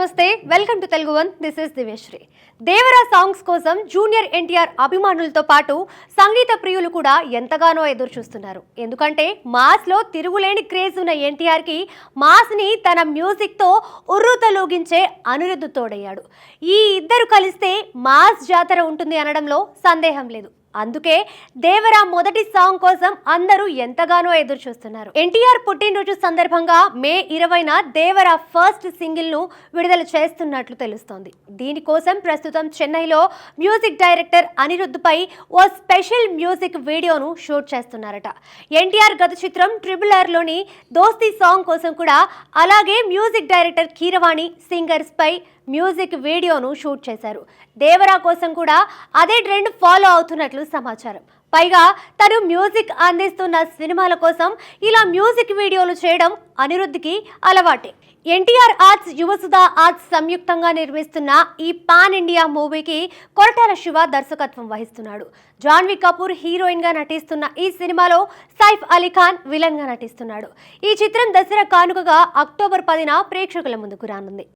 నమస్తే welcome to Telugu one this is Divyashri. Devara songs కోసం junior NTR అభిమానులతో పాటు సంగీత ప్రియులు కూడా ఎంతగానో ఎదురు చూస్తున్నారు. ఎందుకంటే మాస్ లో తిరుగులేని క్రేజ్ ఉన్న ఎన్టీఆర్ కి మాస్ ని తన మ్యూజిక్ తో ఉర్రూతలూగించే అనిరుద్ధ్ తోడయ్యాడు. ఈ ఇద్దరు కలిస్తే మాస్ జాతర ఉంటుంది అనడంలో సందేహం లేదు. అందుకే దేవరా మొదటి సాంగ్ కోసం అందరూ ఎంతగానో ఎదురు చూస్తున్నారు. ఎన్టీఆర్ పుట్టినరోజు సందర్భంగా మే 20న దేవరా ఫస్ట్ సింగిల్ ను విడుదల చేస్తున్నట్లు తెలుస్తోంది. దీనికోసం ప్రస్తుతం చెన్నైలో మ్యూజిక్ డైరెక్టర్ అనిరుద్ధ్ పై ఓ స్పెషల్ మ్యూజిక్ వీడియోను షూట్ చేస్తున్నారట. ఎన్టీఆర్ గత చిత్రం ట్రిపుల్ లోని దోస్తీ సాంగ్ కోసం కూడా అలాగే మ్యూజిక్ డైరెక్టర్ కీరవాణి సింగర్స్ పై మ్యూజిక్ వీడియోను షూట్ చేశారు. దేవరా కోసం కూడా అదే ట్రెండ్ ఫాలో అవుతున్నట్లు సమాచారం. పైగా తను మ్యూజిక్ అందిస్తున్న సినిమాల కోసం ఇలా మ్యూజిక్ వీడియోలు చేయడం అనిరుద్ధ్కి అలవాటే. ఎన్టీఆర్ ఆర్ట్స్, యువసుధ ఆర్ట్స్ సంయుక్తంగా నిర్మిస్తున్న ఈ పాన్ ఇండియా మూవీకి కొరటాల శివ దర్శకత్వం వహిస్తున్నాడు. జాన్వీ కపూర్ హీరోయిన్ గా నటిస్తున్న ఈ సినిమాలో సైఫ్ అలీ ఖాన్ విలన్ గా నటిస్తున్నాడు. ఈ చిత్రం దసరా కానుకగా అక్టోబర్ 10న ప్రేక్షకుల ముందుకు రానుంది.